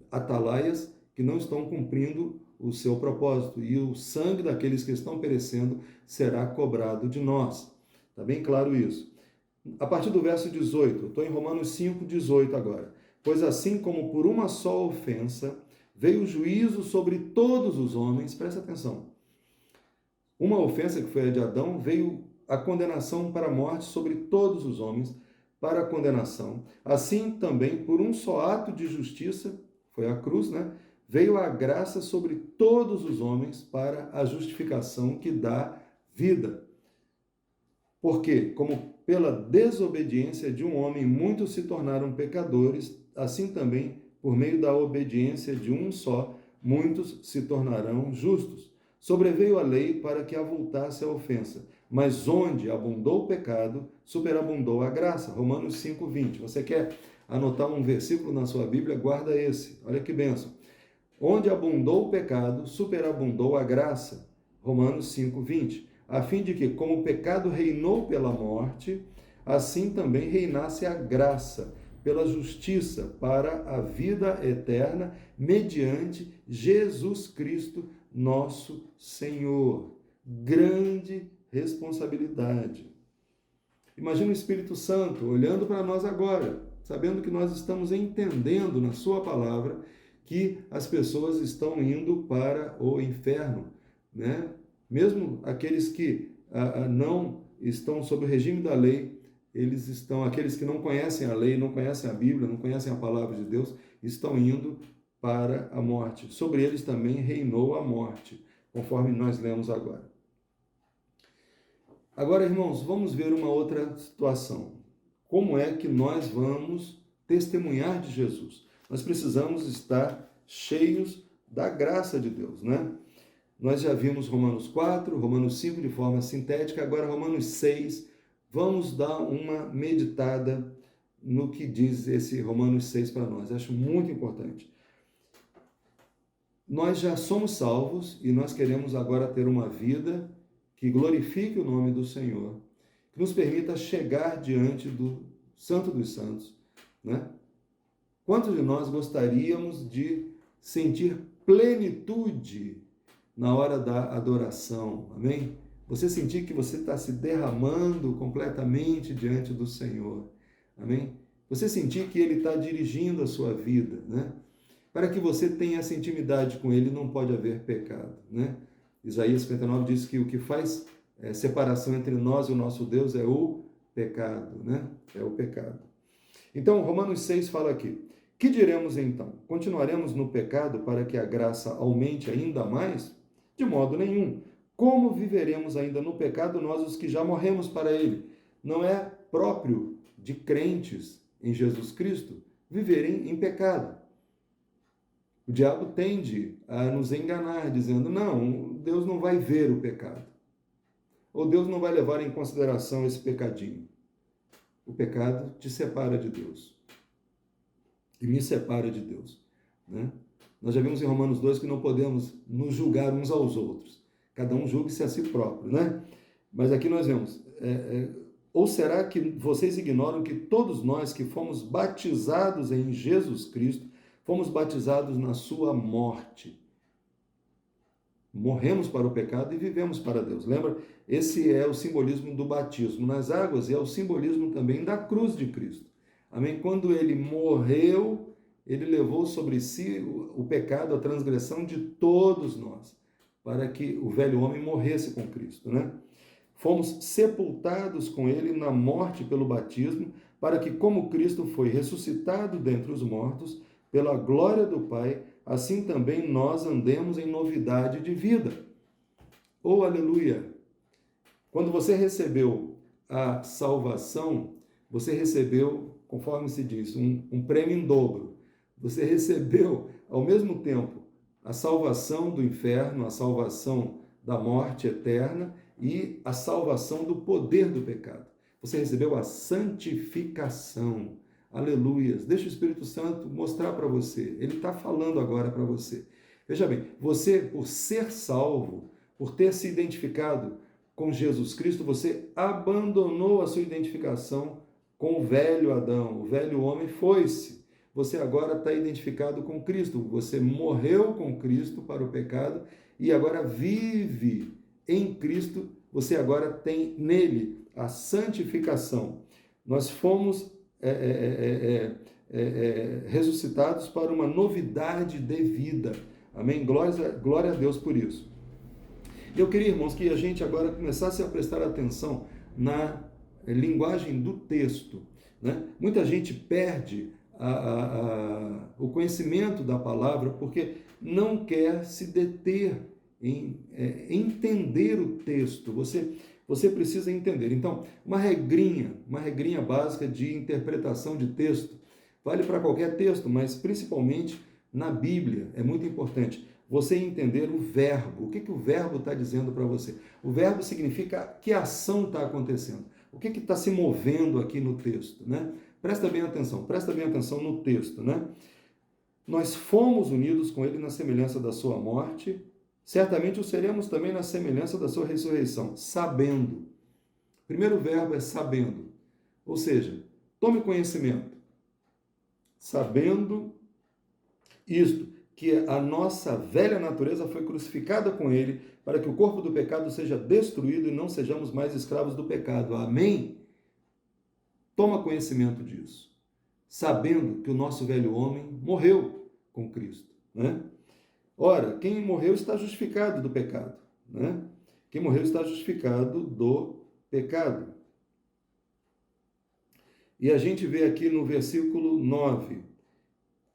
atalaias que não estão cumprindo o seu propósito, e o sangue daqueles que estão perecendo será cobrado de nós. Está bem claro isso? A partir do verso 18, estou em Romanos 5:18 agora. Pois assim como por uma só ofensa veio o juízo sobre todos os homens, presta atenção, uma ofensa que foi a de Adão, veio a condenação para a morte sobre todos os homens, para a condenação, assim também por um só ato de justiça, foi a cruz, né? Veio a graça sobre todos os homens para a justificação que dá vida. Porque, como pela desobediência de um homem muitos se tornaram pecadores, assim também, por meio da obediência de um só, muitos se tornarão justos. Sobreveio a lei para que avultasse a ofensa, mas onde abundou o pecado, superabundou a graça. Romanos 5:20. Você quer anotar um versículo na sua Bíblia? Guarda esse. Olha que bênção. Onde abundou o pecado, superabundou a graça. Romanos 5:20. A fim de que, como o pecado reinou pela morte, assim também reinasse a graça pela justiça para a vida eterna, mediante Jesus Cristo, nosso Senhor. Grande responsabilidade. Imagina o Espírito Santo olhando para nós agora, sabendo que nós estamos entendendo na sua palavra que as pessoas estão indo para o inferno, né? Mesmo aqueles que não estão sob o regime da lei, aqueles que não conhecem a lei, não conhecem a Bíblia, não conhecem a palavra de Deus, estão indo para a morte. Sobre eles também reinou a morte, conforme nós lemos agora. Agora, irmãos, vamos ver uma outra situação. Como é que nós vamos testemunhar de Jesus? Nós precisamos estar cheios da graça de Deus, né? Nós já vimos Romanos 4, Romanos 5 de forma sintética, agora Romanos 6. Vamos dar uma meditada no que diz esse Romanos 6 para nós. Acho muito importante. Nós já somos salvos e nós queremos agora ter uma vida que glorifique o nome do Senhor, que nos permita chegar diante do Santo dos Santos, né? Quantos de nós gostaríamos de sentir plenitude na hora da adoração? Amém? Você sentir que você está se derramando completamente diante do Senhor. Amém? Você sentir que Ele está dirigindo a sua vida, né? Para que você tenha essa intimidade com Ele, não pode haver pecado, né? Isaías 59 diz que o que faz separação entre nós e o nosso Deus é o pecado, né? É o pecado. Então, Romanos 6 fala aqui: que diremos então? Continuaremos no pecado para que a graça aumente ainda mais? De modo nenhum. Como viveremos ainda no pecado nós, os que já morremos para ele? Não é próprio de crentes em Jesus Cristo viverem em pecado. O diabo tende a nos enganar, dizendo: não, Deus não vai ver o pecado. Ou Deus não vai levar em consideração esse pecadinho. O pecado te separa de Deus. E me separa de Deus, né? Nós já vimos em Romanos 2 que não podemos nos julgar uns aos outros. Cada um julgue-se a si próprio, né? Mas aqui nós vemos, ou será que vocês ignoram que todos nós que fomos batizados em Jesus Cristo, fomos batizados na sua morte? Morremos para o pecado e vivemos para Deus. Lembra? Esse é o simbolismo do batismo nas águas e é o simbolismo também da cruz de Cristo. Amém? Quando ele morreu, ele levou sobre si o pecado, a transgressão de todos nós, para que o velho homem morresse com Cristo, né? Fomos sepultados com ele na morte pelo batismo, para que, como Cristo foi ressuscitado dentre os mortos, pela glória do Pai, assim também nós andemos em novidade de vida. Oh, aleluia! Quando você recebeu a salvação, você recebeu, conforme se diz, um prêmio em dobro. Você recebeu, ao mesmo tempo, a salvação do inferno, a salvação da morte eterna e a salvação do poder do pecado. Você recebeu a santificação. Aleluias. Deixa o Espírito Santo mostrar para você. Ele está falando agora para você. Veja bem, você, por ser salvo, por ter se identificado com Jesus Cristo, você abandonou a sua identificação com o velho Adão. O velho homem foi-se. Você agora está identificado com Cristo. Você morreu com Cristo para o pecado e agora vive em Cristo. Você agora tem nele a santificação. Nós fomos ressuscitados para uma novidade de vida. Amém? Glória a Deus por isso. Eu queria, irmãos, que a gente agora começasse a prestar atenção na linguagem do texto. né? Muita gente perde o conhecimento da palavra porque não quer se deter em entender o texto. Você precisa entender. Então, uma regrinha básica de interpretação de texto, vale para qualquer texto, mas principalmente na Bíblia, é muito importante você entender o verbo. O que o verbo está dizendo para você? O verbo significa que ação está acontecendo. O que está se movendo aqui no texto, né? Presta bem atenção no texto, né? Nós fomos unidos com ele na semelhança da sua morte, certamente o seremos também na semelhança da sua ressurreição, sabendo. O primeiro verbo é sabendo, ou seja, tome conhecimento, sabendo isto, que a nossa velha natureza foi crucificada com ele, para que o corpo do pecado seja destruído e não sejamos mais escravos do pecado. Amém? Toma conhecimento disso, sabendo que o nosso velho homem morreu com Cristo, né? Ora, quem morreu está justificado do pecado, né? Quem morreu está justificado do pecado. E a gente vê aqui no versículo 9,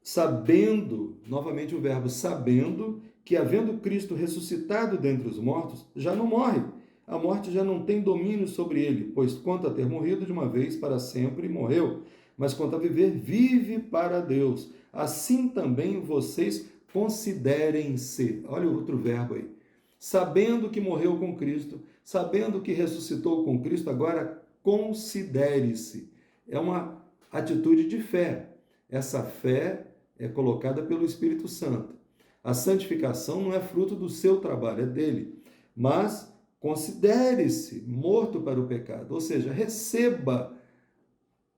sabendo, novamente o verbo sabendo, que havendo Cristo ressuscitado dentre os mortos, já não morre. A morte já não tem domínio sobre ele, pois quanto a ter morrido de uma vez para sempre, morreu. Mas quanto a viver, vive para Deus. Assim também vocês considerem-se. Olha o outro verbo aí. Sabendo que morreu com Cristo, sabendo que ressuscitou com Cristo, agora considere-se. É uma atitude de fé. Essa fé é colocada pelo Espírito Santo. A santificação não é fruto do seu trabalho, é dele. Mas considere-se morto para o pecado, ou seja, receba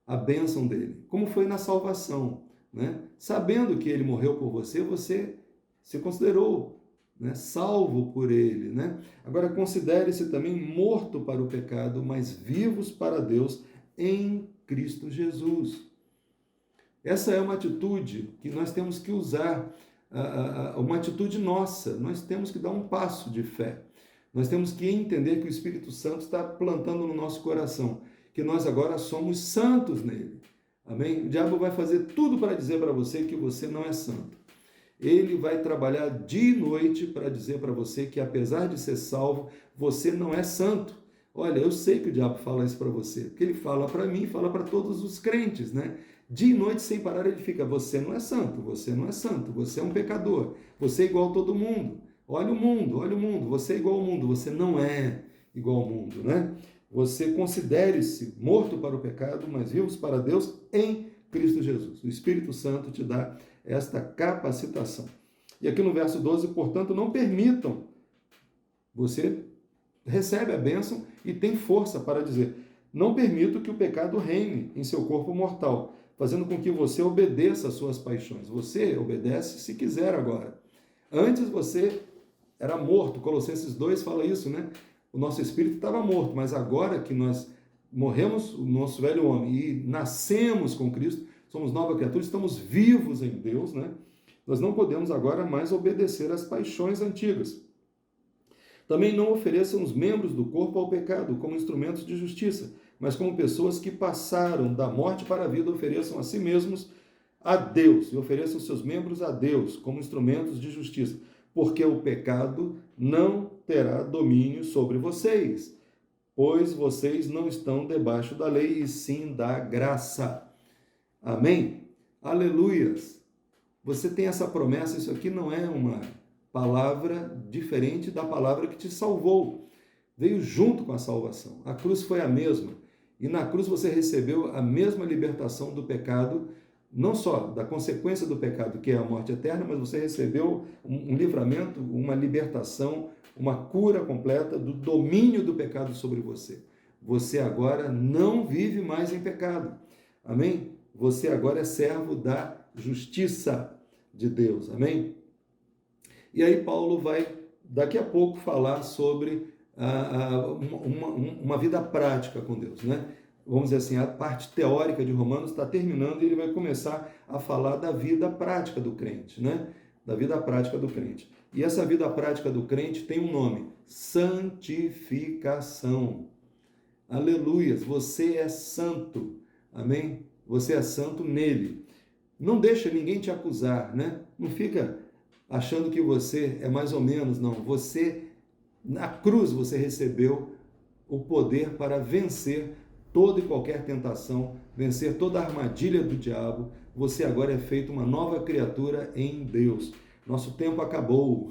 a bênção dele, como foi na salvação, né? Sabendo que ele morreu por você, você se considerou, né, salvo por ele, né? Agora considere-se também morto para o pecado, mas vivos para Deus em Cristo Jesus. Essa é uma atitude que nós temos que usar, uma atitude nossa. Nós temos que dar um passo de fé. Nós temos que entender que o Espírito Santo está plantando no nosso coração, que nós agora somos santos nele. Amém? O diabo vai fazer tudo para dizer para você que você não é santo. Ele vai trabalhar dia e noite para dizer para você que, apesar de ser salvo, você não é santo. Olha, eu sei que o diabo fala isso para você, porque ele fala para mim, fala para todos os crentes, né? Dia e noite, sem parar, ele fica: você não é santo, você não é santo, você é um pecador, você é igual a todo mundo. Olha o mundo, você é igual ao mundo, você não é igual ao mundo, né? Você considere-se morto para o pecado, mas vivos para Deus em Cristo Jesus. O Espírito Santo te dá esta capacitação. E aqui no verso 12, portanto, não permitam. Você recebe a bênção e tem força para dizer: não permito que o pecado reine em seu corpo mortal, fazendo com que você obedeça às suas paixões. Você obedece se quiser agora. Antes você era morto. Colossenses 2 fala isso, né? O nosso espírito estava morto, mas agora que nós morremos o nosso velho homem e nascemos com Cristo, somos nova criatura, estamos vivos em Deus, né? Nós não podemos agora mais obedecer às paixões antigas. Também não ofereçam os membros do corpo ao pecado como instrumentos de justiça, mas como pessoas que passaram da morte para a vida, ofereçam a si mesmos a Deus e ofereçam seus membros a Deus como instrumentos de justiça, porque o pecado não terá domínio sobre vocês, pois vocês não estão debaixo da lei, e sim da graça. Amém? Aleluias! Você tem essa promessa, isso aqui não é uma palavra diferente da palavra que te salvou. Veio junto com a salvação. A cruz foi a mesma. E na cruz você recebeu a mesma libertação do pecado, não só da consequência do pecado, que é a morte eterna, mas você recebeu um livramento, uma libertação, uma cura completa do domínio do pecado sobre você. Você agora não vive mais em pecado. Amém? Você agora é servo da justiça de Deus. Amém? E aí Paulo vai, daqui a pouco, falar sobre uma vida prática com Deus, né? Vamos dizer assim, a parte teórica de Romanos está terminando e ele vai começar a falar da vida prática do crente, né? Da vida prática do crente. E essa vida prática do crente tem um nome: santificação. Aleluias! Você é santo. Amém? Você é santo nele. Não deixa ninguém te acusar, né? Não fica achando que você é mais ou menos, não. Você, na cruz, você recebeu o poder para vencer toda e qualquer tentação, vencer toda a armadilha do diabo. Você agora é feito uma nova criatura em Deus. Nosso tempo acabou,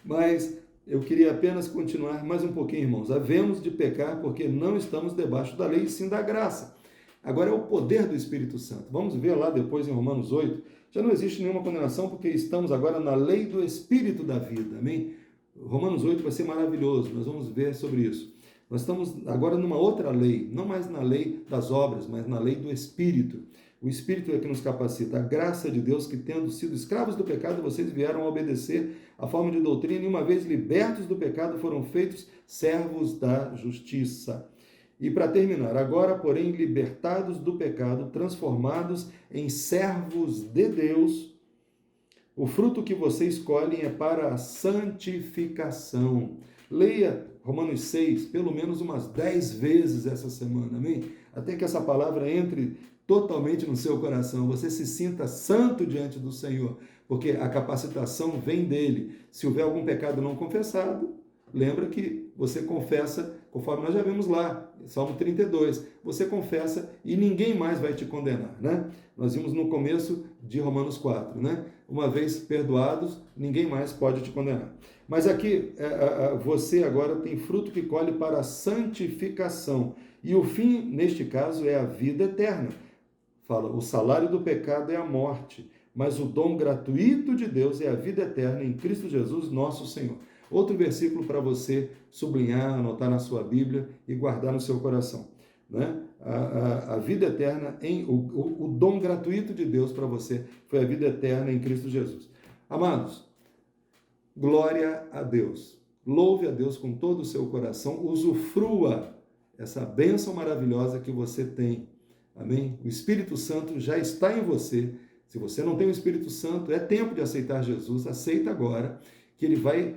mas eu queria apenas continuar mais um pouquinho, irmãos. Havemos de pecar porque não estamos debaixo da lei, sim da graça. Agora é o poder do Espírito Santo. Vamos ver lá depois em Romanos 8. Já não existe nenhuma condenação porque estamos agora na lei do Espírito da vida. Amém? Romanos 8 vai ser maravilhoso. Nós vamos ver sobre isso. Nós estamos agora numa outra lei, não mais na lei das obras, mas na lei do Espírito. O Espírito é que nos capacita. A graça de Deus que, tendo sido escravos do pecado, vocês vieram a obedecer à forma de doutrina e, uma vez libertos do pecado, foram feitos servos da justiça. E para terminar, agora, porém, libertados do pecado, transformados em servos de Deus, o fruto que vocês colhem é para a santificação. Leia Romanos 6, pelo menos umas 10 vezes essa semana, amém? Até que essa palavra entre totalmente no seu coração, você se sinta santo diante do Senhor, porque a capacitação vem dele. Se houver algum pecado não confessado, lembra que você confessa, conforme nós já vimos lá, Salmo 32, você confessa e ninguém mais vai te condenar, né? Nós vimos no começo de Romanos 4, né? Uma vez perdoados, ninguém mais pode te condenar. Mas aqui, você agora tem fruto que colhe para a santificação. E o fim, neste caso, é a vida eterna. Fala, o salário do pecado é a morte, mas o dom gratuito de Deus é a vida eterna em Cristo Jesus, nosso Senhor. Outro versículo para você sublinhar, anotar na sua Bíblia e guardar no seu coração, né? A vida eterna, o dom gratuito de Deus para você foi a vida eterna em Cristo Jesus. Amados, glória a Deus. Louve a Deus com todo o seu coração, usufrua essa bênção maravilhosa que você tem. Amém? O Espírito Santo já está em você. Se você não tem o Espírito Santo, é tempo de aceitar Jesus. Aceita agora, que ele vai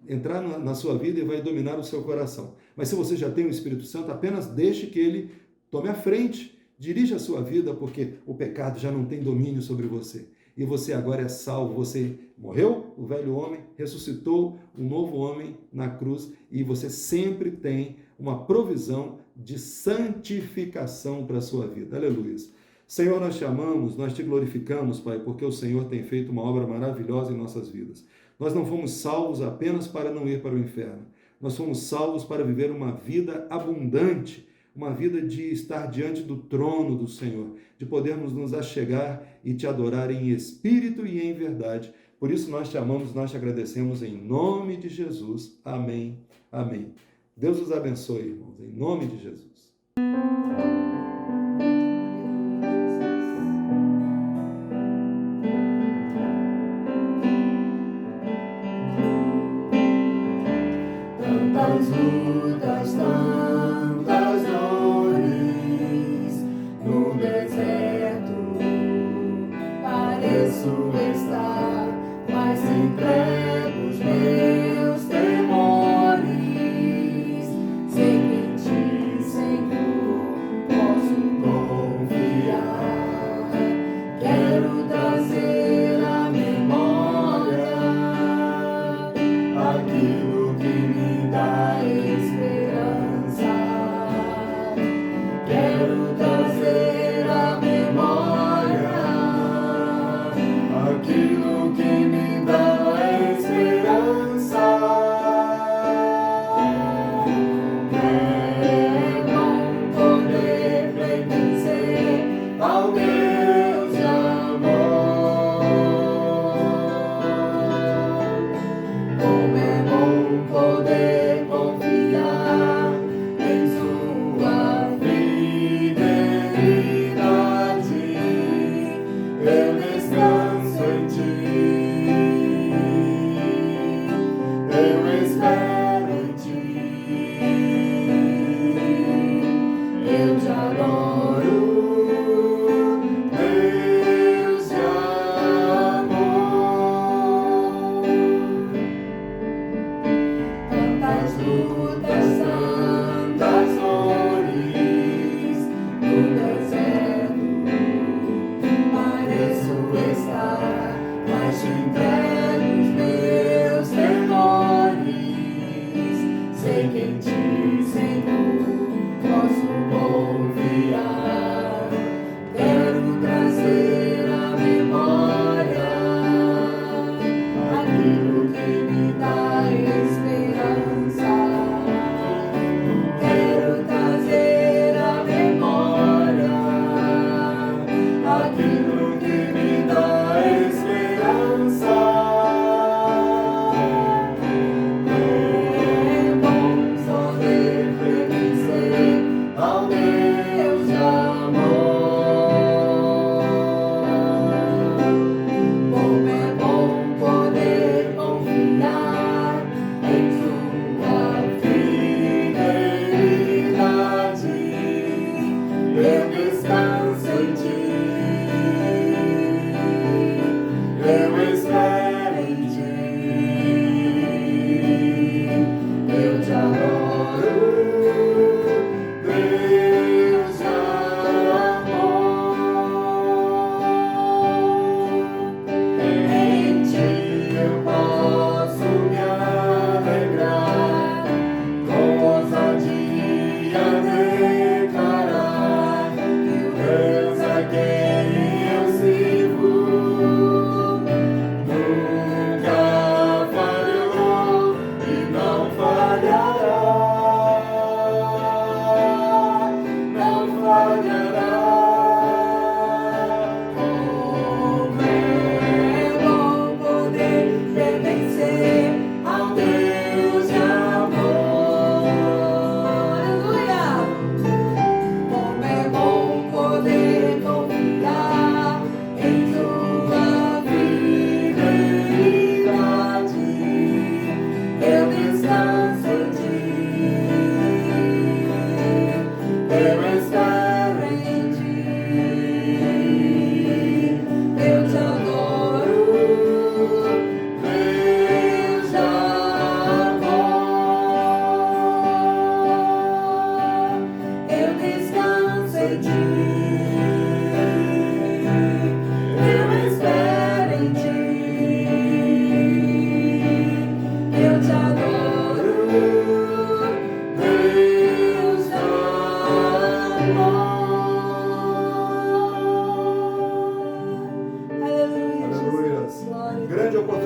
entrar na sua vida e vai dominar o seu coração. Mas se você já tem o Espírito Santo, apenas deixe que ele tome a frente, dirija a sua vida, porque o pecado já não tem domínio sobre você. E você agora é salvo, você morreu, o velho homem, ressuscitou, um novo homem na cruz, e você sempre tem uma provisão de santificação para a sua vida. Aleluia. Senhor, nós te amamos, nós te glorificamos, Pai, porque o Senhor tem feito uma obra maravilhosa em nossas vidas. Nós não fomos salvos apenas para não ir para o inferno. Nós fomos salvos para viver uma vida abundante, uma vida de estar diante do trono do Senhor, de podermos nos achegar e te adorar em espírito e em verdade. Por isso nós te amamos, nós te agradecemos em nome de Jesus. Amém. Amém. Deus os abençoe, irmãos, em nome de Jesus. Tantas lutas, tantas dores no deserto, pareço estar mais entregue os meus temores. Sei que em ti, Senhor, posso confiar. Quero trazer à memória aquilo que me dá esperança. Quero trazer à memória aquilo que me dá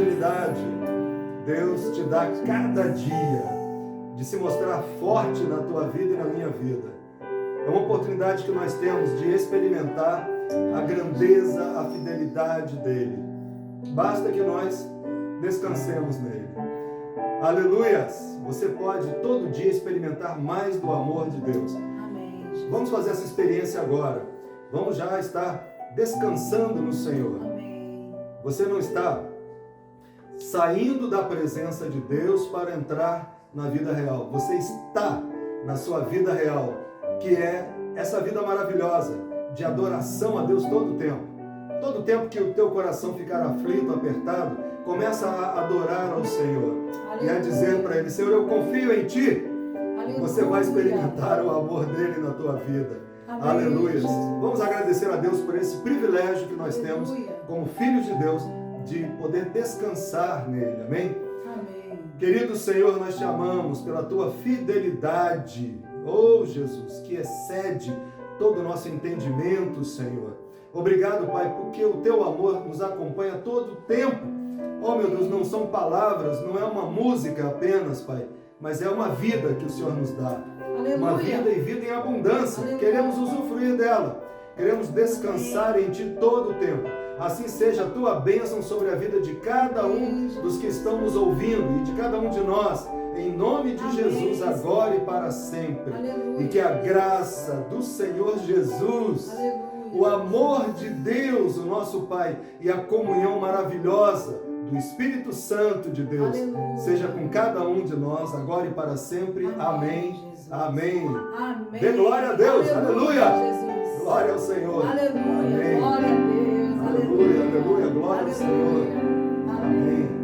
oportunidade Deus te dá cada dia de se mostrar forte na tua vida e na minha vida. É uma oportunidade que nós temos de experimentar a grandeza, a fidelidade dele. Basta que nós descansemos nele. Aleluias! Você pode todo dia experimentar mais do amor de Deus. Amém. Vamos fazer essa experiência agora. Vamos já estar descansando no Senhor. Amém. Você não está saindo da presença de Deus para entrar na vida real. Você está na sua vida real, que é essa vida maravilhosa de adoração a Deus todo o tempo. Todo o tempo que o teu coração ficar aflito, apertado, começa a adorar ao Senhor. E a dizer para Ele: Senhor, eu confio em Ti. Aleluia. Você vai experimentar o amor dele na tua vida. Amém. Aleluia. Vamos agradecer a Deus por esse privilégio que nós temos Aleluia. como filhos de Deus de poder descansar nele. Amém? Amém. Querido Senhor, nós te amamos pela tua fidelidade. Oh, Jesus, que excede todo o nosso entendimento, Senhor. Obrigado, Pai, porque o teu amor nos acompanha todo o tempo. Oh, meu Deus, não são palavras, não é uma música apenas, Pai, mas é uma vida que o Senhor nos dá. Aleluia. Uma vida e vida em abundância. Aleluia. Queremos usufruir dela. Queremos descansar em Ti todo o tempo. Assim seja a Tua bênção sobre a vida de cada um dos que estão nos ouvindo e de cada um de nós. Em nome de Amém. Jesus, agora e para sempre. Aleluia. E que a graça do Senhor Jesus, Aleluia. o amor de Deus, o nosso Pai, e a comunhão maravilhosa do Espírito Santo de Deus, Aleluia. seja com cada um de nós, agora e para sempre. Amém. Jesus. Amém. Amém. Dê glória a Deus. Aleluia. Jesus. Glória ao Senhor. Aleluia. Amém. Glória a Deus. Aleluia, aleluia. Glória ao Senhor. Amém. Amém.